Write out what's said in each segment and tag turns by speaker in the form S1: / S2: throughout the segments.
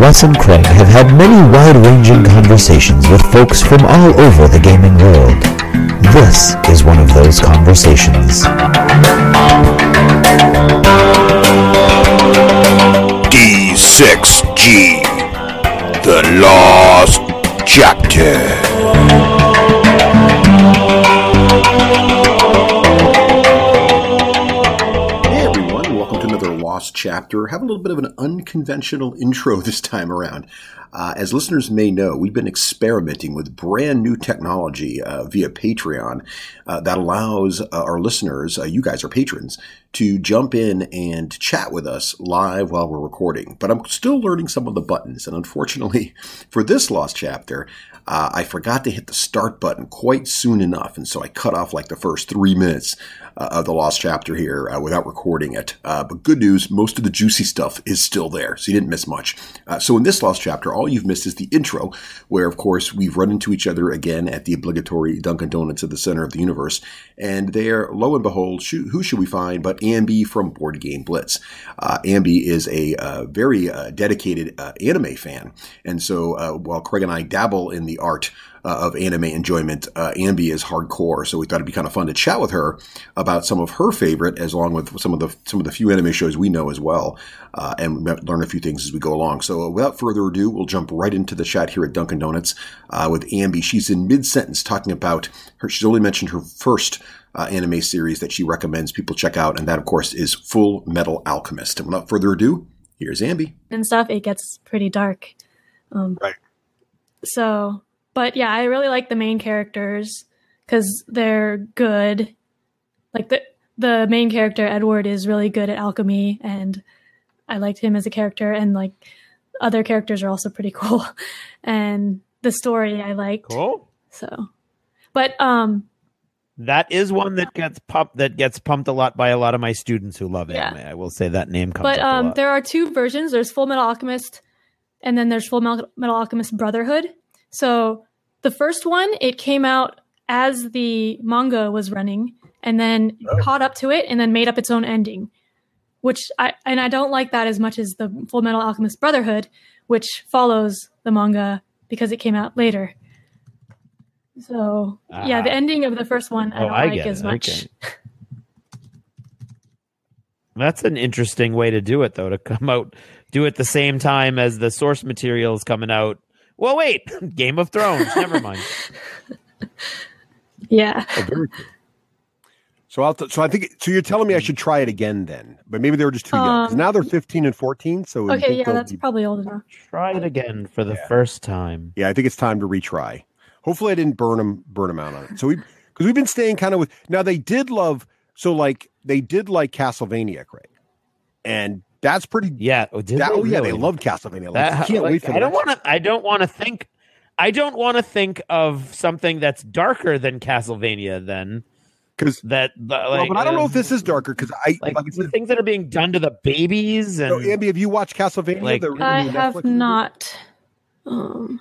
S1: Wes and Craig have had many wide-ranging conversations with folks from all over the gaming world. This is one of those conversations.
S2: D6G, the Lost Chapter.
S3: Chapter. Have a little bit of an unconventional intro this time around. As listeners may know, we've been experimenting with brand new technology via Patreon that allows our listeners, you guys are patrons, to jump in and chat with us live while we're recording. But I'm still learning some of the buttons, and unfortunately for this Lost Chapter, I forgot to hit the start button quite soon enough, and so I cut off like the first 3 minutes of the Lost Chapter here without recording it. But good news, most of the juicy stuff is still there, so you didn't miss much. So in this Lost Chapter, all you've missed is the intro, where, of course, we've run into each other again at the obligatory Dunkin' Donuts at the center of the universe. And there, lo and behold, who should we find but Ambie from Boardgame Blitz. Ambie is a very dedicated anime fan. And so while Craig and I dabble in the art of anime enjoyment, Ambie is hardcore, so we thought it'd be kind of fun to chat with her about some of her favorite, as along with some of the few anime shows we know as well, and learn a few things as we go along. So without further ado, we'll jump right into the chat here at Dunkin' Donuts with Ambie. She's in mid-sentence talking about her. She's only mentioned her first anime series that she recommends people check out, and that, of course, is Full Metal Alchemist. And without further ado, here's Ambie.
S4: And stuff, it gets pretty dark.
S3: Right.
S4: So... But yeah, I really like the main characters because they're good. Like the main character, Edward, is really good at alchemy, and I liked him as a character. And like other characters are also pretty cool. And the story I liked.
S5: Cool.
S4: So, but
S5: that is one that gets pumped a lot by a lot of my students who love anime. I will say that name comes up a lot.
S4: There are two versions. There's Full Metal Alchemist, and then there's Full Metal Alchemist Brotherhood. So the first one, it came out as the manga was running and then caught up to it and then made up its own ending, which I don't like that as much as the Full Metal Alchemist Brotherhood, which follows the manga because it came out later. So yeah, the ending of the first one I don't like as much.
S5: Okay. That's an interesting way to do it, though, to come out, do it the same time as the source material is coming out. Well, wait, Game of Thrones. Never mind.
S4: Yeah.
S3: Oh, very cool. So I think you're telling me I should try it again then, but maybe they were just too young. 'Cause now they're 15 and 14. So
S4: okay, yeah, that's probably old enough.
S5: Try it again for the first time.
S3: Yeah, I think it's time to retry. Hopefully, I didn't burn them out on it. So because we've been staying kind of with. Now they did like Castlevania, Craig, and. That's pretty.
S5: Yeah.
S3: They loved Castlevania. I can't wait for that.
S5: I don't want to think of something that's darker than Castlevania. Then, because but I
S3: don't know if this is darker because
S5: the things that are being done to the babies. And
S3: Ambie, have you watched Castlevania?
S4: I have not.
S3: So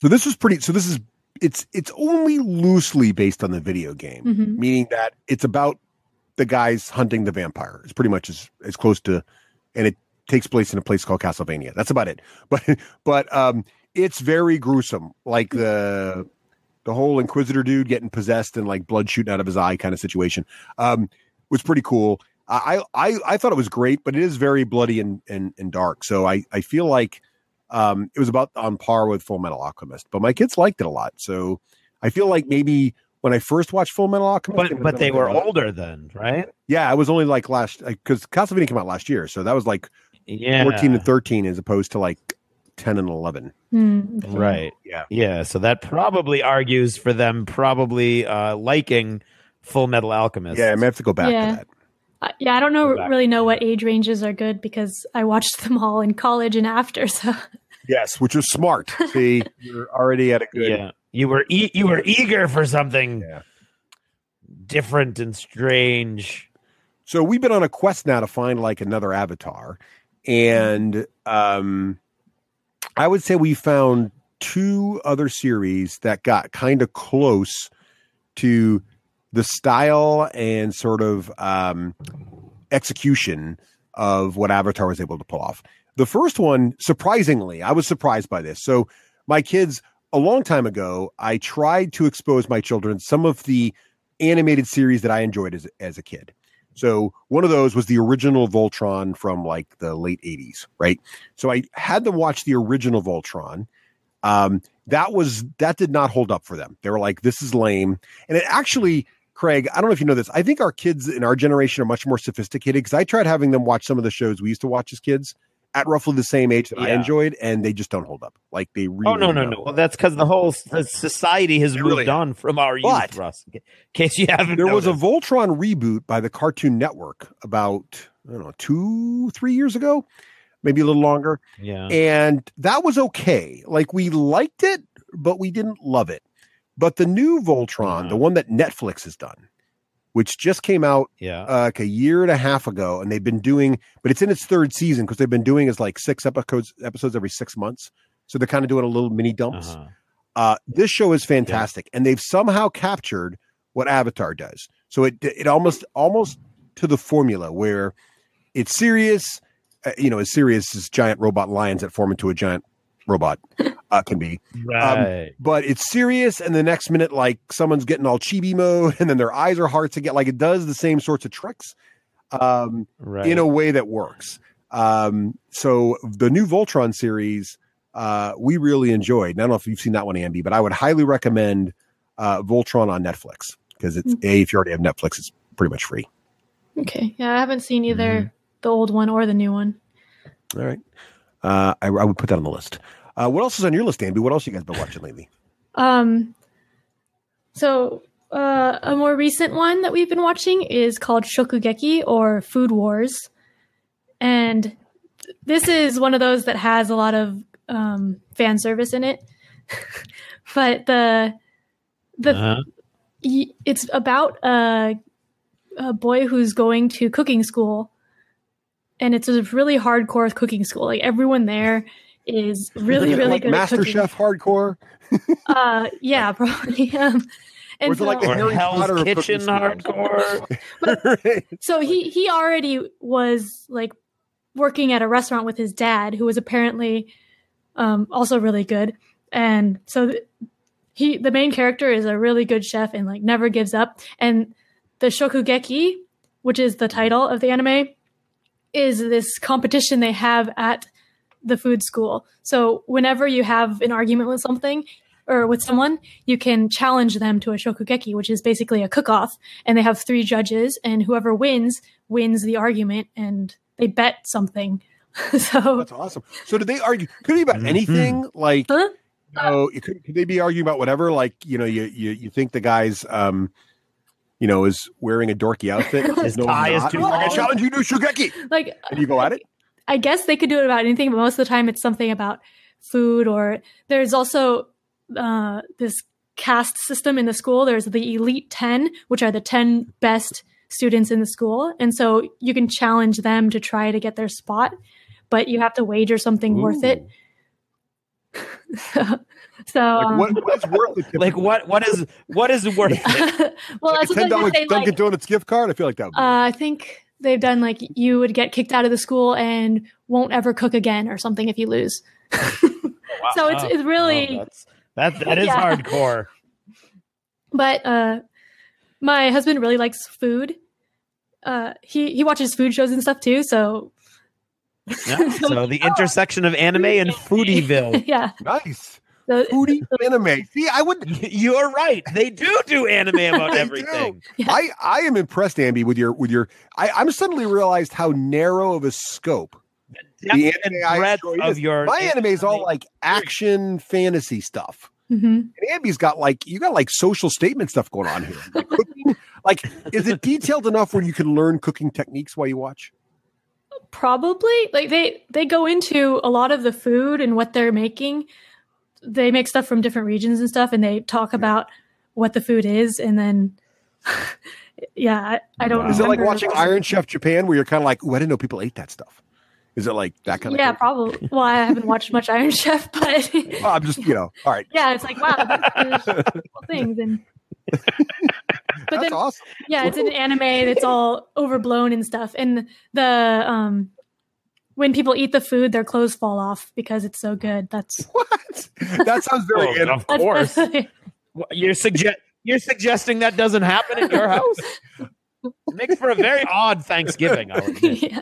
S3: this was pretty. So this is it's only loosely based on the video game, meaning that it's about the guys hunting the vampire. It's pretty much as close to. And it takes place in a place called Castlevania. That's about it. But it's very gruesome. Like the whole Inquisitor dude getting possessed and like blood shooting out of his eye kind of situation was pretty cool. I thought it was great, but it is very bloody and dark. So I feel like it was about on par with Full Metal Alchemist. But my kids liked it a lot. So I feel like maybe when I first watched Full Metal Alchemist,
S5: but they were older then, right?
S3: Yeah, I was only like because Castlevania came out last year, so that was like 14 and 13 as opposed to like 10 and 11.
S4: Okay.
S5: Right. Yeah. So that probably argues for them liking Full Metal Alchemist.
S3: Yeah, I may have to go back to
S4: that. I don't really know what age ranges are good because I watched them all in college and after. So
S3: yes, which was smart. See, you're already at a good.
S5: Yeah. You were eager for something different and strange.
S3: So we've been on a quest now to find like another avatar, and I would say we found two other series that got kind of close to the style and sort of execution of what Avatar was able to pull off.
S6: The first one, surprisingly, I was surprised by this. So my kids, a long time ago, I tried to expose my children some of the animated series that I enjoyed as a kid. So one of those was the original Voltron from like the late 80s, right? So I had them watch the original Voltron. That did not hold up for them. They were like, this is lame. And it actually, Craig, I don't know if you know this. I think our kids in our generation are much more sophisticated because I tried having them watch some of the shows we used to watch as kids at roughly the same age that I enjoyed, and they just don't hold up. Like they really
S5: no. Well, that's because the whole society has moved on from our youth, Russ. In case you haven't
S6: There
S5: noticed.
S6: was a Voltron reboot by the Cartoon Network about, I don't know, 2-3 years ago, maybe a little longer.
S5: Yeah.
S6: And that was okay. Like we liked it, but we didn't love it. But the new Voltron, the one that Netflix has done, which just came out like a year and a half ago, and they've been doing, but it's in its third season because they've been doing is like 6 episodes every 6 months. So they're kind of doing a little mini dumps. This show is fantastic, and they've somehow captured what Avatar does. So it almost to the formula where it's serious, as serious as giant robot lions that form into a giant robot can be.
S5: Right.
S6: But it's serious, and the next minute, like someone's getting all chibi mode, and then their eyes are hearts again. Like it does the same sorts of tricks in a way that works. So the new Voltron series, we really enjoyed. I don't know if you've seen that one, Ambie, but I would highly recommend Voltron on Netflix because it's if you already have Netflix, it's pretty much free.
S4: Okay. Yeah, I haven't seen either the old one or the new one.
S6: All right. I would put that on the list. What else is on your list, Ambie? What else you guys been watching lately?
S4: So a more recent one that we've been watching is called Shokugeki or Food Wars. And this is one of those that has a lot of fan service in it. But it's about a boy who's going to cooking school. And it's a really hardcore cooking school. Like everyone there is really, really
S6: like
S4: good at cooking.
S6: MasterChef hardcore?
S4: Yeah, probably.
S6: And or is it like the Harry Potter
S5: Hell's Kitchen hardcore?
S4: So he already was like working at a restaurant with his dad, who was apparently also really good. And so the main character is a really good chef and like never gives up. And the Shokugeki, which is the title of the anime, is this competition they have at the food school. So whenever you have an argument with something or with someone, you can challenge them to a shokugeki, which is basically a cook-off. And they have 3 judges, and whoever wins the argument, and they bet something. So
S6: that's awesome. So did they argue? Could it be about anything? Like, could they be arguing about whatever? Like, you think the guy's is wearing a dorky outfit.
S5: His tie is too long.
S6: I challenge you to shokugeki.
S4: Like,
S6: and you go at it?
S4: I guess they could do it about anything, but most of the time it's something about food, or there's also this caste system in the school. There's the elite 10, which are the 10 best students in the school. And so you can challenge them to try to get their spot, but you have to wager something worth it. So
S6: what is worth it?
S5: Like what is worth it?
S4: Well,
S6: like
S4: that's
S6: a $10
S4: what they
S6: Dunkin' Donuts gift card. I feel like that would be
S4: I think they've done like you would get kicked out of the school and won't ever cook again or something if you lose. So it's really
S5: that is hardcore.
S4: But my husband really likes food. He watches food shows and stuff too. So
S5: so the intersection of anime and Foodieville.
S4: Yeah,
S6: nice.
S4: So,
S6: Foodie anime. See, I would.
S5: You're right. They do anime about everything.
S6: Yeah. I am impressed, Ambie, with your. I'm suddenly realized how narrow of a scope
S5: the anime I enjoy
S6: of your. My anime is all like action fantasy stuff.
S4: Mm-hmm.
S6: And Ambie's got you got social statement stuff going on here. Like cooking, is it detailed enough where you can learn cooking techniques while you watch?
S4: Probably. Like they go into a lot of the food and what they're making. They make stuff from different regions and stuff, and they talk about what the food is, and then I don't.
S6: Is it like watching Iron Chef Japan, where you're kind of like, "Oh, I didn't know people ate that stuff." Is it like that kind of?
S4: Yeah, probably. Well, I haven't watched much Iron Chef, but
S6: well, I'm just all right.
S4: Yeah, it's like wow, there's cool things, and but
S6: that's
S4: then,
S6: awesome.
S4: Yeah, it's an anime that's all overblown and stuff, and the when people eat the food, their clothes fall off because it's so good. That's
S6: what? That sounds very good.
S5: Of course. You're suggesting that doesn't happen in your house? It makes for a very odd Thanksgiving, I'll admit.
S4: Yeah.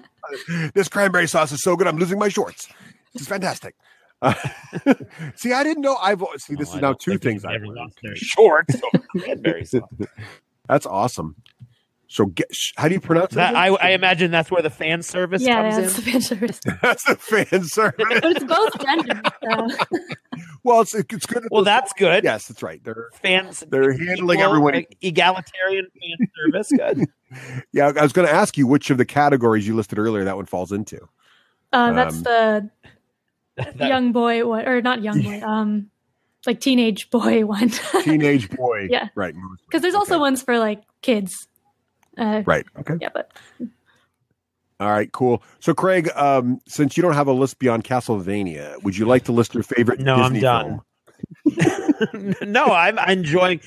S6: This cranberry sauce is so good, I'm losing my shorts. It's fantastic. See, I didn't know. This is now two things. I've learned.
S5: Shorts. Cranberry sauce.
S6: That's awesome. So, how do you pronounce that?
S5: I imagine that's where the fan service comes in.
S4: Yeah, that's the fan service.
S6: That's the fan service.
S4: But it's both genders.
S6: Well, it's good.
S5: Well, that's good.
S6: Yes, that's right. They're
S5: fans.
S6: They're handling everyone.
S5: Egalitarian fan service. Good.
S6: Yeah, I was going to ask you which of the categories you listed earlier that one falls into.
S4: That's the young boy one, or not young boy. Like teenage boy one.
S6: Teenage boy.
S4: Yeah.
S6: Right.
S4: Because there's also ones for like kids.
S6: Right. Okay.
S4: Yeah, but.
S6: All right, cool. So, Craig, since you don't have a list beyond Castlevania, would you like to list your favorite Disney
S5: I'm done.
S6: film?
S5: No, I'm enjoying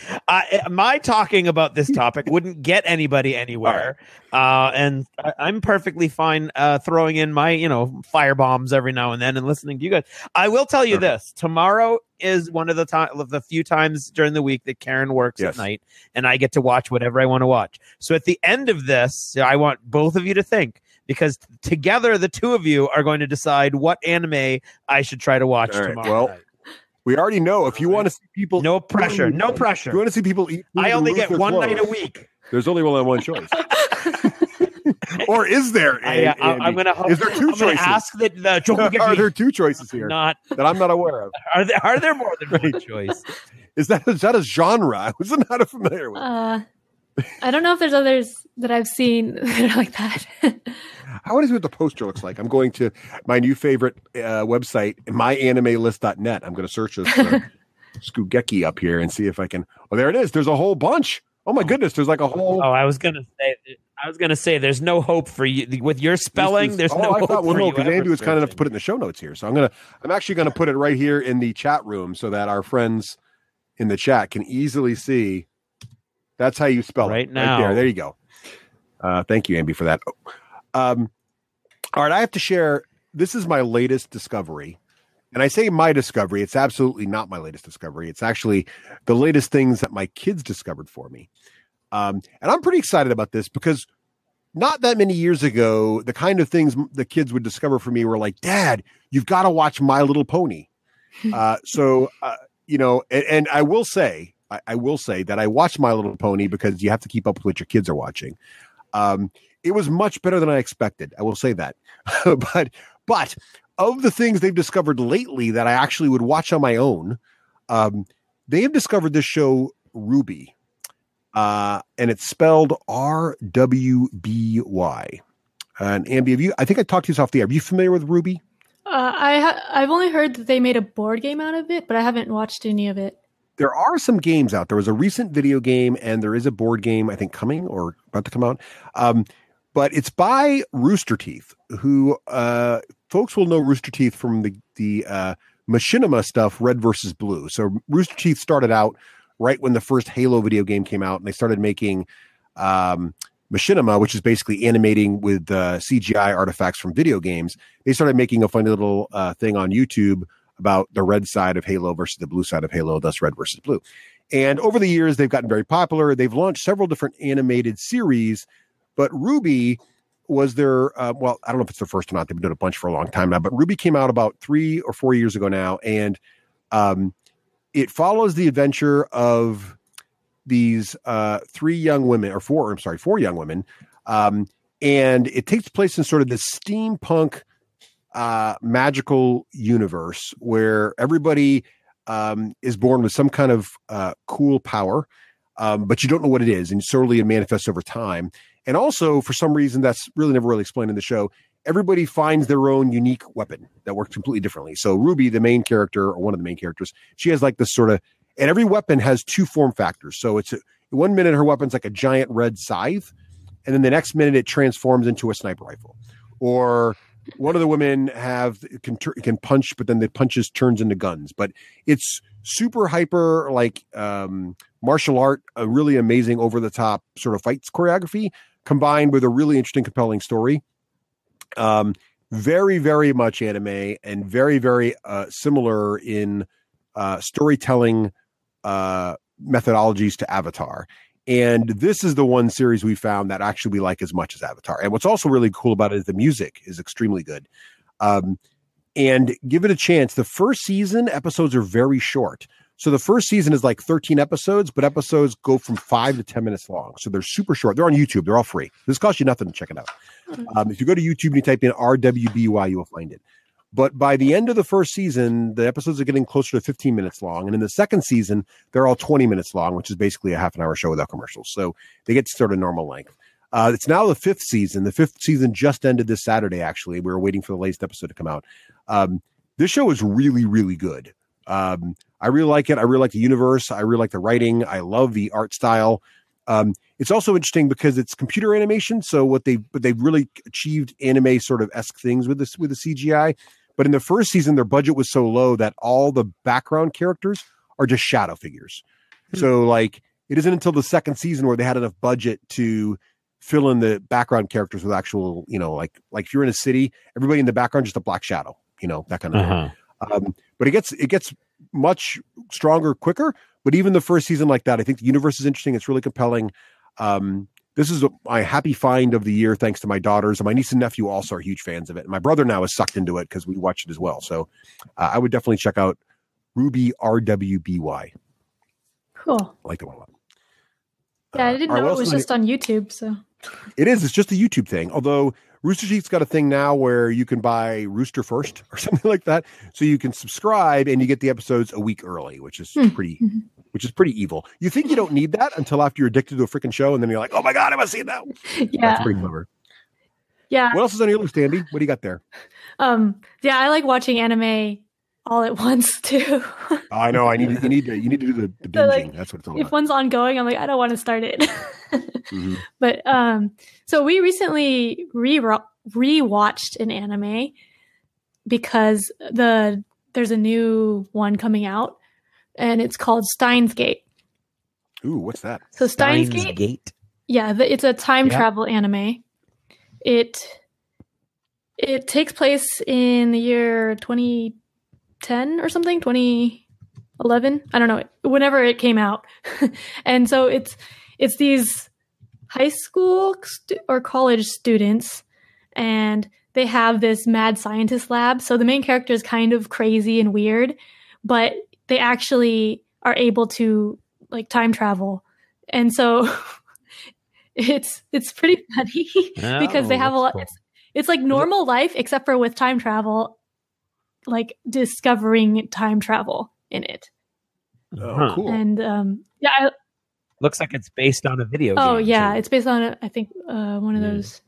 S5: my talking about this topic wouldn't get anybody anywhere. Right. And I'm perfectly fine throwing in my, fire bombs every now and then and listening to you guys. I will tell you this. Tomorrow is one of the few times during the week that Karen works at night and I get to watch whatever I want to watch. So at the end of this, I want both of you to think, because together the two of you are going to decide what anime I should try to watch tomorrow night.
S6: We already know if you want to see people.
S5: No pressure. No pressure.
S6: If you want to see people eat.
S5: I only get one night a week.
S6: There's only one choice. Or is there?
S5: I'm going to.
S6: Is there two choices?
S5: Ask that the
S6: Are there two choices here?
S5: Not
S6: that I'm not aware of.
S5: Are there more than one choice?
S6: Is that a genre? I was not familiar with.
S4: I don't know if there's others that I've seen that are like that.
S6: I want to see what the poster looks like. I'm going to my new favorite website, myanimelist.net. I'm going to search this Skugeki up here and see if I can. Oh, there it is. There's a whole bunch. Oh my goodness. There's like a whole.
S5: Oh, I was going to say there's no hope for you with your spelling. There's no hope for you.
S6: Because Ambie was kind enough to put it in the show notes here. So I'm actually going to put it right here in the chat room so that our friends in the chat can easily see. That's how you spell
S5: right
S6: it.
S5: Now.
S6: Right there you go. Thank you, Ambie, for that. All right, I have to share. This is my latest discovery. And I say my discovery. It's absolutely not my latest discovery. It's actually the latest things that my kids discovered for me. And I'm pretty excited about this because not that many years ago, the kind of things the kids would discover for me were like, Dad, you've got to watch My Little Pony. And I will say, that I watched My Little Pony because you have to keep up with what your kids are watching. It was much better than I expected. I will say that. but of the things they've discovered lately that I actually would watch on my own, they have discovered this show Ruby, and it's spelled RWBY. And Ambie, I think I talked to you off the air. Are you familiar with Ruby?
S4: I've only heard that they made a board game out of it, but I haven't watched any of it.
S6: There are some games out. There was a recent video game, and there is a board game, I think, coming or about to come out. But it's by Rooster Teeth, who folks will know Rooster Teeth from the Machinima stuff, Red versus Blue. So Rooster Teeth started out right when the first Halo video game came out, and they started making Machinima, which is basically animating with CGI artifacts from video games. They started making a funny little thing on YouTube about the red side of Halo versus the blue side of Halo, thus Red versus Blue. And over the years, they've gotten very popular. They've launched several different animated series, but Ruby was their, I don't know if it's their first or not. They've been doing a bunch for a long time now, but Ruby came out about 3 or 4 years ago now. And it follows the adventure of these 4 young women. And it takes place in sort of this steampunk magical universe where everybody is born with some kind of cool power, but you don't know what it is, and slowly it manifests over time. And also, for some reason that's really never really explained in the show, everybody finds their own unique weapon that works completely differently. So Ruby, the main character, or one of the main characters, she has like this sort of, and every weapon has 2 form factors. So it's 1 minute her weapon's like a giant red scythe, and then the next minute it transforms into a sniper rifle. Or one of the women can punch, but then the punches turns into guns. But it's super hyper, like martial art, a really amazing over the top sort of fights choreography combined with a really interesting, compelling story. very, very much anime and very, very similar in storytelling methodologies to Avatar. And this is the one series we found that actually we like as much as Avatar. And what's also really cool about it is the music is extremely good. And give it a chance. The first season episodes are very short. So the first season is like 13 episodes, but episodes go from 5 to 10 minutes long. So they're super short. They're on YouTube. They're all free. This costs you nothing to check it out. If you go to YouTube and you type in RWBY, you will find it. But by the end of the first season, the episodes are getting closer to 15 minutes long. And in the second season, they're all 20 minutes long, which is basically a half an hour show without commercials. So they get to sort of normal length. It's now the 5th season. The 5th season just ended this Saturday, actually. We were waiting for the latest episode to come out. This show is really, really good. I really like it. I really like the universe. I really like the writing. I love the art style. It's also interesting because it's computer animation. So what they've really achieved anime sort of esque things with the CGI. But in the first season, their budget was so low that all the background characters are just shadow figures. So like it isn't until the second season where they had enough budget to fill in the background characters with actual, like if you're in a city, everybody in the background just a black shadow, that kind of thing. But it gets much stronger quicker. But even the first season like that, I think the universe is interesting. It's really compelling. This is my happy find of the year, thanks to my daughters. And my niece and nephew also are huge fans of it. And my brother now is sucked into it because we watched it as well. So I would definitely check out Ruby RWBY.
S4: Cool.
S6: I like that one a lot.
S4: Yeah, I didn't know it was just on YouTube. So
S6: it is. It's just a YouTube thing. Although Rooster Teeth's got a thing now where you can buy Rooster First or something like that. So you can subscribe and you get the episodes a week early, which is pretty evil. You think you don't need that until after you're addicted to a freaking show. And then you're like, oh my God, I must see it now.
S4: Yeah.
S6: That's pretty clever.
S4: Yeah.
S6: What else is on your list, Andy? What do you got there?
S4: Yeah, I like watching anime all at once too.
S6: I know. You need to do the binging.
S4: So, like,
S6: that's what it's all about.
S4: If one's ongoing, I'm like, I don't want to start it. But so we recently rewatched an anime because there's a new one coming out, and it's called Steins Gate.
S6: Ooh, what's that?
S4: So Steins Gate. Yeah, it's a time travel anime. It takes place in the year 2010 or something, 2011. I don't know, whenever it came out. And so it's these high school or college students, and they have this mad scientist lab. So the main character is kind of crazy and weird, but they actually are able to like time travel. And so it's pretty funny because they have a lot. Cool. It's like normal life, except for with time travel, like discovering time travel in it.
S6: Oh, cool.
S4: And
S5: looks like it's based on a video game.
S4: Oh yeah, it's based on I think one of those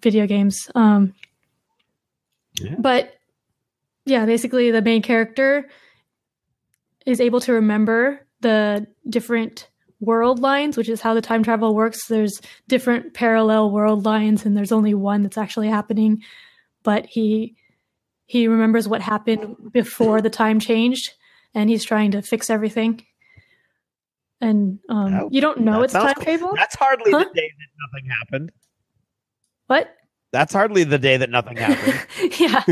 S4: video games. But yeah, basically the main character is able to remember the different world lines, which is how the time travel works. There's different parallel world lines, and there's only one that's actually happening. But he remembers what happened before the time changed, and he's trying to fix everything. And you don't know it's time travel.
S5: That's hardly the day that nothing happened.
S4: What?
S5: That's hardly the day that nothing happened.
S4: Yeah.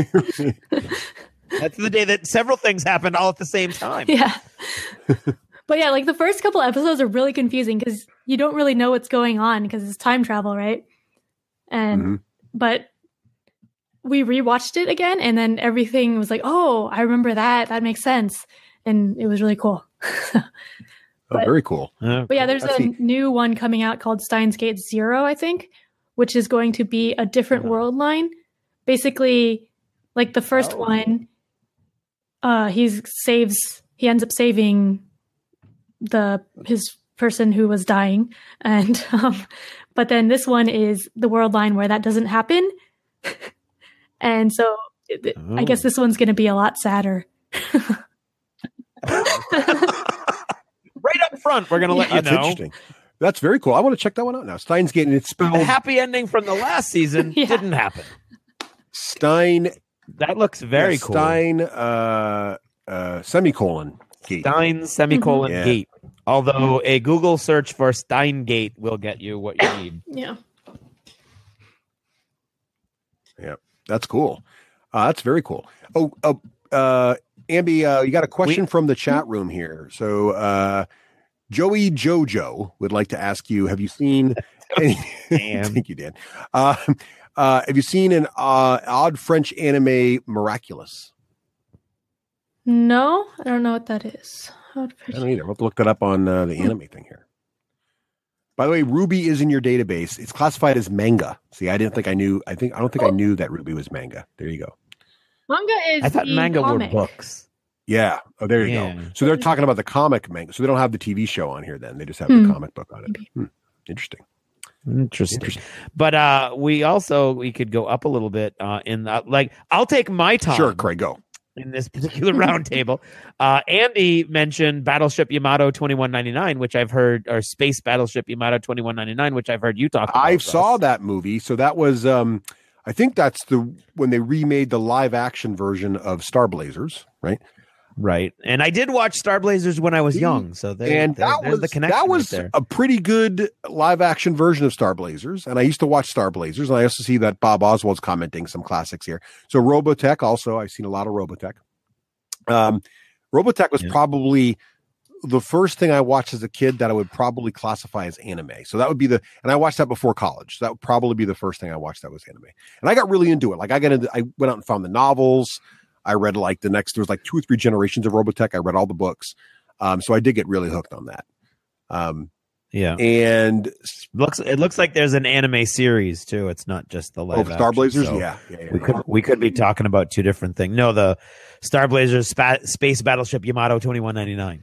S5: That's the day that several things happened all at the same time.
S4: Yeah. But yeah, like the first couple episodes are really confusing because you don't really know what's going on because it's time travel, right? And but we rewatched it again, and then everything was like, oh, I remember that. That makes sense. And it was really cool.
S6: Very cool.
S4: But yeah, there's a new one coming out called Steins Gate Zero, I think, which is going to be a different world line. Basically, like the first one, he ends up saving his person who was dying, and but then this one is the world line where that doesn't happen. And so I guess this one's going to be a lot sadder.
S5: Right up front, we're going to let you know.
S6: That's interesting. That's very cool. I want to check that one out now. Steins Gate, and it's spelled...
S5: The happy ending from the last season didn't happen.
S6: That
S5: looks very cool.
S6: Semicolon Gate.
S5: Stein semicolon Gate. Although a Google search for Stein Gate will get you what you need.
S4: Yeah.
S6: Yeah. That's cool. That's very cool. Ambie, you got a question from the chat room here. So Joey Jojo would like to ask you, have you seen any thank you, Dan. Have you seen an odd French anime, Miraculous?
S4: No, I don't know what that is.
S6: I don't either. We'll have to look that up on the anime thing here. By the way, Ruby is in your database. It's classified as manga. See, I don't think I knew that Ruby was manga. There you go.
S4: Manga is.
S5: I thought manga
S4: comic.
S5: were books.
S6: Yeah. Oh, there you go. So they're talking about the comic manga. So they don't have the TV show on here. Then they just have the comic book on it. Interesting.
S5: But we could go up a little bit in like I'll take my time.
S6: Sure, Craig, go.
S5: In this particular roundtable, Andy mentioned Battleship Yamato 2199, which I've heard, or Space Battleship Yamato 2199, which I've heard you talk about.
S6: I saw that movie. So that was, I think that's when they remade the live action version of Star Blazers, right?
S5: Right. And I did watch Star Blazers when I was young. So there's the connection.
S6: That was
S5: right there.
S6: a pretty good live action version of Star Blazers. And I used to watch Star Blazers. And I also see that Bob Oswald's commenting some classics here. So Robotech also, I've seen a lot of Robotech. Robotech was probably the first thing I watched as a kid that I would probably classify as anime. So that would be and I watched that before college. So that would probably be the first thing I watched that was anime. And I got really into it. Like I went out and found the novels. I read there was like 2 or 3 generations of Robotech. I read all the books. So I did get really hooked on that. And
S5: it looks like there's an anime series too. It's not just the live
S6: Star Blazers.
S5: So
S6: yeah.
S5: We could be talking about 2 different things. No, the Star Blazers Space Battleship Yamato 2199.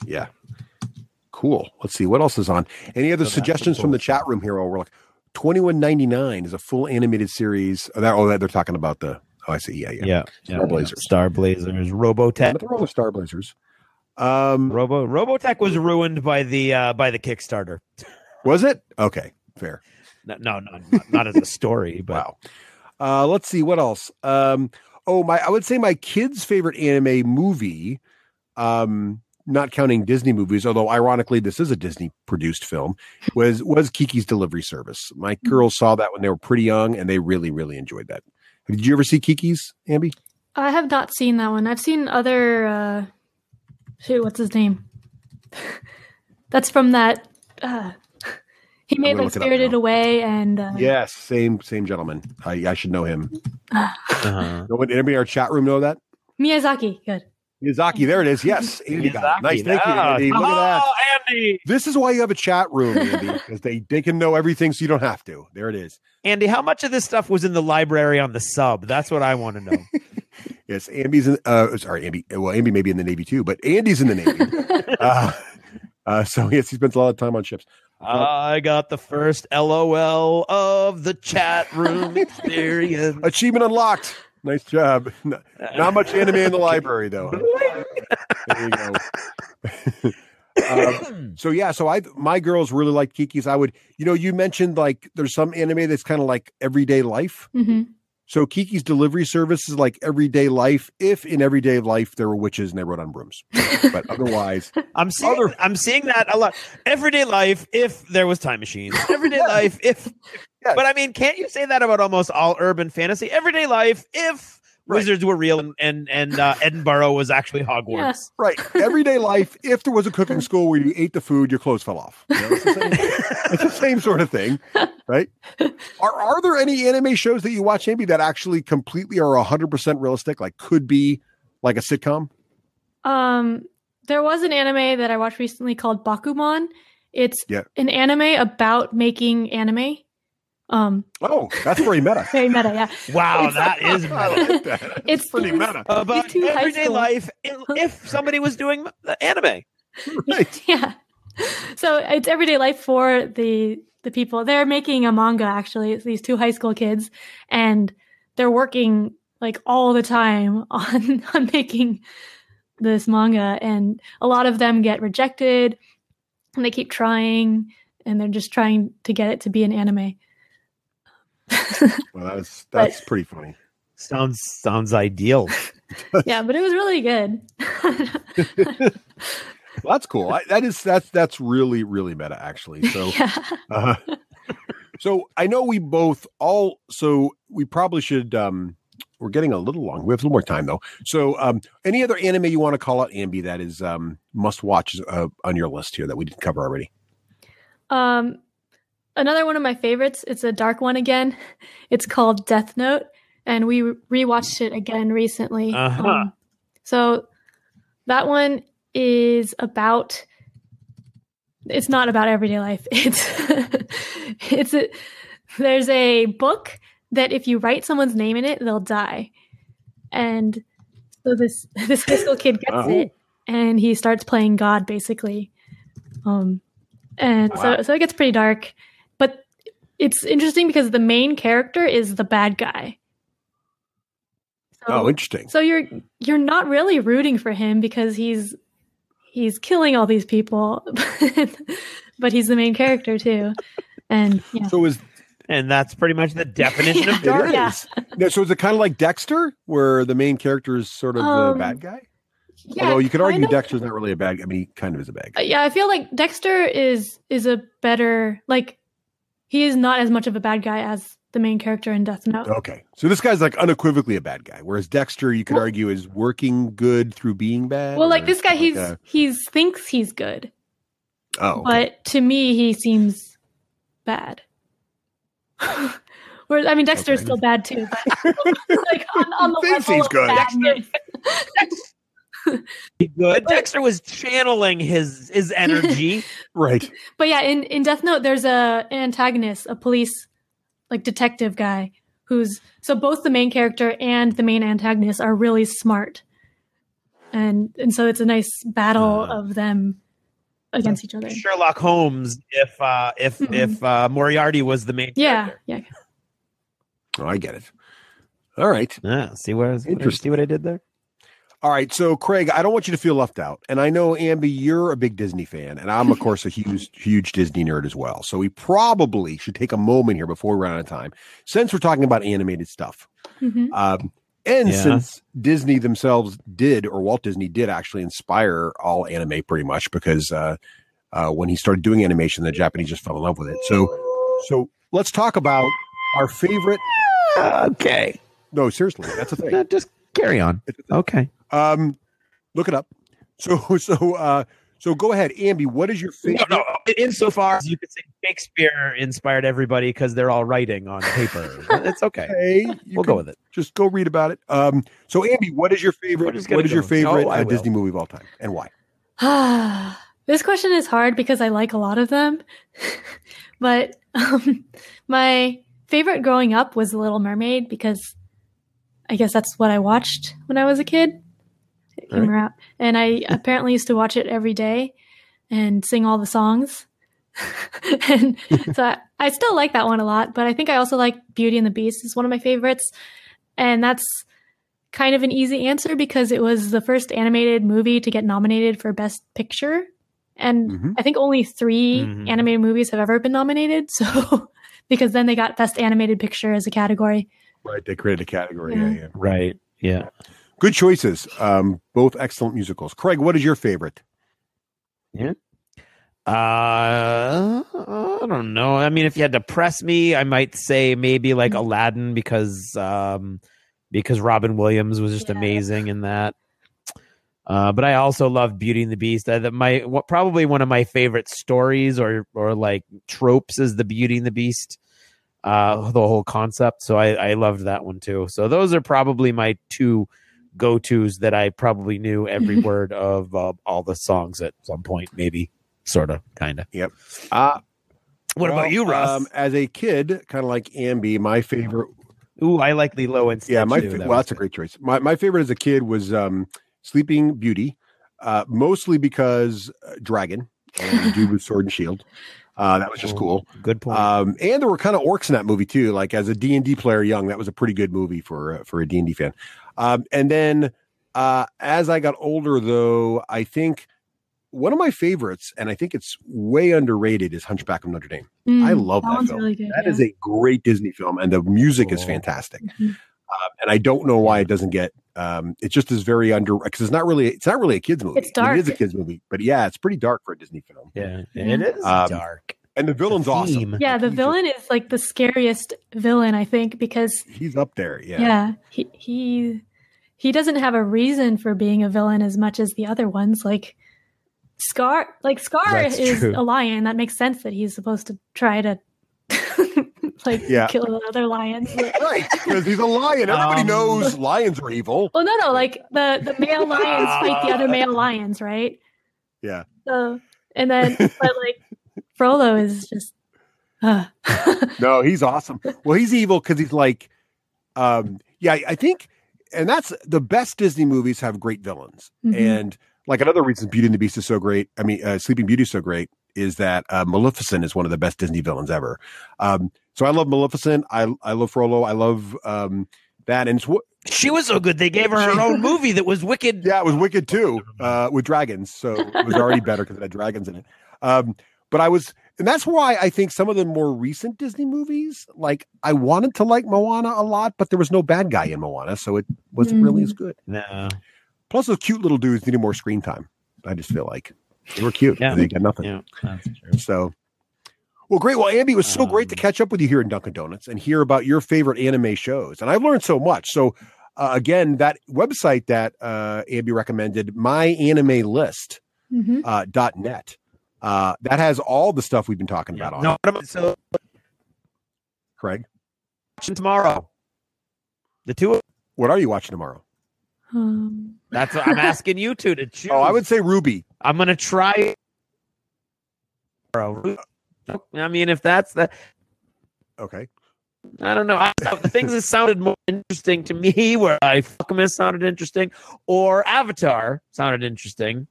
S6: Yeah. Cool. Let's see what else is on. Any other suggestions from the chat room here? We're like 2199 is a full animated series. They're talking about the. Oh, I see. Yeah. Star Blazers.
S5: Star Blazers. Robotech.
S6: Nothing wrong with Star Blazers.
S5: Robotech was ruined by the Kickstarter.
S6: Was it? Okay, fair.
S5: No, not as a story. But
S6: wow. Let's see what else. I would say my kid's favorite anime movie, not counting Disney movies, although ironically this is a Disney produced film, was Kiki's Delivery Service. My girls saw that when they were pretty young, and they really, really enjoyed that. Did you ever see Kiki's, Ambie?
S4: I have not seen that one. I've seen other. What's his name? That's from that. He made like Spirited Away and.
S6: Yes, same gentleman. I should know him. Anybody in our chat room know that?
S4: Miyazaki. Good.
S6: Miyazaki, there it is. Yes, Andy got it. Nice, thank you, Andy. Look at that.
S5: Andy.
S6: This is why you have a chat room, Andy, because they can know everything, so you don't have to. There it is.
S5: Andy, how much of this stuff was in the library on the sub? That's what I want to know.
S6: Yes, Ambie's in. Ambie. Well, Ambie may be in the Navy too, but Andy's in the Navy. So yes, he spends a lot of time on ships.
S5: I got the first LOL of the chat room experience.
S6: Achievement unlocked. Nice job. Not much anime in the library, though. There you go. So my girls really like Kiki's. I would, you mentioned like there's some anime that's kind of like everyday life.
S4: Mm-hmm.
S6: So Kiki's Delivery Service is like everyday life. If in everyday life there were witches and they rode on brooms, but otherwise,
S5: I'm seeing that a lot. Everyday life, if there was time machines. Everyday life, if. Yes. But I mean, can't you say that about almost all urban fantasy? Everyday life, if wizards were real and Edinburgh was actually Hogwarts. Yeah.
S6: Right. Everyday life, if there was a cooking school where you ate the food, your clothes fell off. It's the same sort of thing, right? Are there any anime shows that you watch, Ambie, that actually completely are 100% realistic, like could be like a sitcom?
S4: There was an anime that I watched recently called Bakuman. It's an anime about making anime.
S6: That's very meta.
S4: Very meta, yeah.
S5: Wow, that is meta.
S6: I like that. It's pretty meta.
S5: About everyday life if somebody was doing anime.
S6: Right.
S4: Yeah. So it's everyday life for the people. They're making a manga, actually. It's these 2 high school kids, and they're working like all the time on making this manga, and a lot of them get rejected, and they keep trying, and they're just trying to get it to be an anime.
S6: Well, that's pretty funny.
S5: Sounds ideal.
S4: Yeah, but it was really good.
S6: Well, that's cool. That's really, really meta, actually. So, so I know we both we probably should. We're getting a little long. We have a little more time though. So, any other anime you want to call out, Ambie, that is must watch on your list here that we didn't cover already?
S4: Another one of my favorites. It's a dark one again. It's called Death Note, and we rewatched it again recently. So that one is about. It's not about everyday life. There's a book that if you write someone's name in it, they'll die. And so this high school kid gets it, and he starts playing God, basically. So it gets pretty dark. But it's interesting because the main character is the bad guy. So,
S6: interesting.
S4: So you're not really rooting for him because he's killing all these people, but he's the main character too. And yeah.
S5: And that's pretty much the definition of dark.
S6: Yeah. So is it kind of like Dexter, where the main character is sort of the bad guy? Yeah, although you could argue Dexter's not really a bad guy. I mean, he kind of is a bad guy.
S4: Yeah, I feel like Dexter is a better, like, he is not as much of a bad guy as the main character in Death Note.
S6: Okay. So this guy's like unequivocally a bad guy, whereas Dexter, you could argue, is working good through being bad.
S4: Well, like this guy, he thinks he's good.
S6: Oh. Okay.
S4: But to me, he seems bad. Whereas, I mean, Dexter's still bad too. But like on the
S6: thinks he's good.
S5: Good. Dexter was channeling his energy.
S6: Right.
S4: But yeah, in Death Note, there's an antagonist, a police like detective guy so both the main character and the main antagonist are really smart. And so it's a nice battle of them against each other.
S5: Sherlock Holmes if Moriarty was the main character.
S4: Yeah.
S6: Oh, I get it. All right.
S5: Yeah, see what I did there?
S6: All right, so Craig, I don't want you to feel left out. And I know, Ambie, you're a big Disney fan, and I'm, of course, a huge Disney nerd as well. So we probably should take a moment here before we run out of time, since we're talking about animated stuff. Since Disney themselves Walt Disney did actually inspire all anime pretty much, because when he started doing animation, the Japanese just fell in love with it. So let's talk about our favorite.
S5: Okay.
S6: No, seriously, that's a thing.
S5: Just carry on. Okay.
S6: Look it up. So go ahead, Ambie. What is your favorite?
S5: No. Insofar as you could say Shakespeare inspired everybody because they're all writing on paper. It's okay.
S6: Hey,
S5: we'll go with it.
S6: Just go read about it. So Ambie, what is your favorite? What is your favorite Disney movie of all time, and why?
S4: This question is hard because I like a lot of them, but my favorite growing up was The Little Mermaid because I guess that's what I watched when I was a kid. It came out. And I apparently used to watch it every day and sing all the songs. And so I still like that one a lot, but I think I also like Beauty and the Beast is one of my favorites. And that's kind of an easy answer because it was the first animated movie to get nominated for Best Picture. And I think only 3 animated movies have ever been nominated. So because then they got Best Animated Picture as a category.
S6: Right, they created a category. Yeah.
S5: Right. Yeah.
S6: Good choices. Both excellent musicals. Craig, what is your favorite?
S5: Yeah. I don't know. I mean, if you had to press me, I might say maybe like Aladdin because Robin Williams was just amazing in that. But I also love Beauty and the Beast. Probably one of my favorite stories or like tropes is the Beauty and the Beast. The whole concept. So I loved that one too. So those are probably my 2 go-tos that I probably knew every word of all the songs at some point, maybe, sort of, kind of.
S6: Yep.
S5: What about you, Russ?
S6: As a kid, kind of like Ambie, my favorite.
S5: Ooh, I like Lilo and Stitch.
S6: Yeah, that's a great choice. My favorite as a kid was Sleeping Beauty, mostly because Dragon and the dude with sword and shield. That was just cool.
S5: Good point.
S6: And there were kind of orcs in that movie too. Like as a D&D player young, that was a pretty good movie for a D&D fan. And then as I got older, though, I think one of my favorites, and I think it's way underrated, is Hunchback of Notre Dame. I love that film. Really good, that is a great Disney film, and the music is fantastic. And I don't know why it doesn't get. It just is very because it's not really a kids movie.
S4: It's dark.
S6: It is a kids movie, but yeah, it's pretty dark for a Disney film.
S5: Yeah, it is dark.
S6: And the villain's awesome.
S4: Yeah, the villain is like the scariest villain, I think, because
S6: he's up there. Yeah.
S4: Yeah, he doesn't have a reason for being a villain as much as the other ones. Like Scar is a lion. That makes sense that he's supposed to try to kill the other lions.
S6: Right, because he's a lion. Everybody knows lions are evil.
S4: Well, no, like the male lions fight the other male lions, right?
S6: Yeah.
S4: So, and then, but like Frollo is just.
S6: No, he's awesome. Well, he's evil because he's like, I think, and that's the best Disney movies have great villains. Mm-hmm. And like another reason Beauty and the Beast is so great, Sleeping Beauty is so great, is that Maleficent is one of the best Disney villains ever. So I love Maleficent. I love Frollo. I love that. And
S5: she was so good. They gave her own movie that was wicked.
S6: Yeah, it was wicked too, with dragons. So it was already better because it had dragons in it. And that's why I think some of the more recent Disney movies, like I wanted to like Moana a lot, but there was no bad guy in Moana, so it wasn't really as good.
S5: No.
S6: Plus, those cute little dudes needed more screen time. I just feel like they were cute. Yeah. They got nothing. Yeah, that's true. So, well, great. Well, Ambie, it was so great to catch up with you here in Dunkin' Donuts and hear about your favorite anime shows. And I've learned so much. So, again, that website that Ambie recommended, myanime.net. That has all the stuff we've been talking about on it.
S5: So,
S6: Craig,
S5: watching tomorrow. The two.
S6: What are you watching tomorrow?
S5: That's what I'm asking you two to choose.
S6: Oh, I would say Ruby.
S5: I'm gonna try. I mean, if that's the.
S6: Okay.
S5: I don't know. The things that sounded more interesting to me, where Alchemist sounded interesting, or Avatar sounded interesting.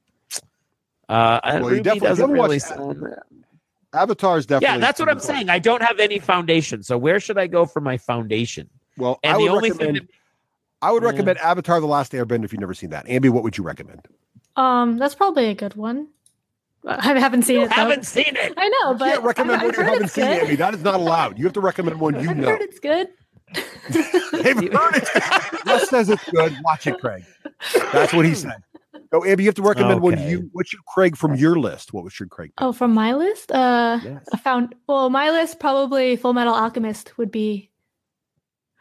S6: Well, you definitely really Avatar's definitely.
S5: Yeah, that's what I'm saying. I don't have any foundation. So where should I go for my foundation?
S6: Well, and I would recommend Avatar: The Last Airbender if you've never seen that. Ambie, what would you recommend?
S4: That's probably a good one. I haven't seen it.
S5: Haven't seen it.
S4: I know, but
S6: you can't recommend one you haven't seen, Ambie. That is not allowed. You have to recommend one you know.
S4: I've heard it's good.
S6: They've heard it. Russ says it's good. Watch it, Craig. That's what he said. So, Ambie, you have to recommend one. What's your Craig from your list? What was your Craig?
S4: Oh, from my list? Yes. My list probably Full Metal Alchemist would be.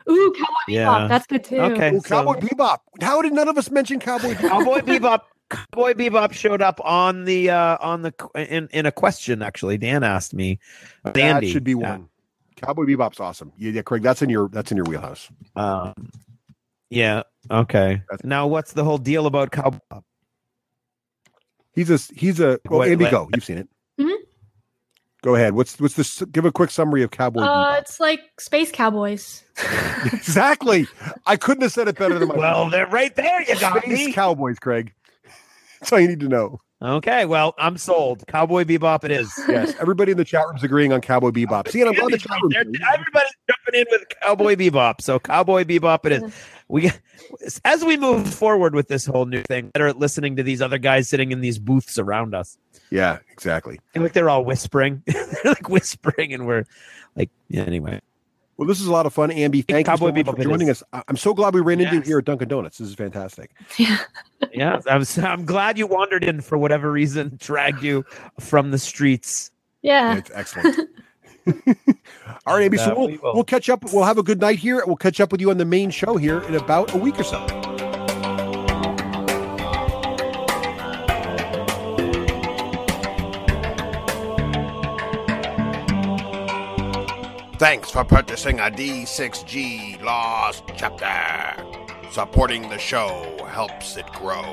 S4: Ooh, Cowboy Bebop. That's good too.
S6: Okay, Cowboy Bebop. How did none of us mention Cowboy Bebop?
S5: Cowboy Bebop. Cowboy Bebop showed up on the in a question. Actually, Dan asked me.
S6: That should be one. Cowboy Bebop's awesome. Yeah, Craig. That's in your wheelhouse.
S5: Yeah. Okay. Now, what's the whole deal about Cowboy?
S6: He's a. Well, Ambie, go. You've seen it.
S4: Mm-hmm.
S6: Go ahead. What's this? Give a quick summary of Cowboy Bebop.
S4: It's like space cowboys.
S6: Exactly. I couldn't have said it better than myself.
S5: Well, they're right there. You got
S6: space
S5: me.
S6: Cowboys, Craig. That's all you need to know.
S5: Okay. Well, I'm sold. Cowboy Bebop it is.
S6: Yes. Everybody in the chat room's agreeing on Cowboy Bebop. See, and I'm glad the chat room.
S5: Everybody's jumping in with Cowboy Bebop. So Cowboy Bebop it is. As we move forward with this whole new thing, better at listening to these other guys sitting in these booths around us.
S6: Yeah, exactly.
S5: And like they're all whispering. They're like whispering, and we're like, yeah, anyway.
S6: Well, this is a lot of fun, Ambie. Thank you so much for joining us. I'm so glad we ran into you here at Dunkin' Donuts. This is fantastic.
S4: Yeah.
S5: I'm glad you wandered in for whatever reason, dragged you from the streets.
S4: Yeah.
S6: It's excellent. All right, Ambie, so we'll catch up. We'll have a good night here. We'll catch up with you on the main show here in about a week or so.
S2: Thanks for purchasing a D6G Lost Chapter. Supporting the show helps it grow.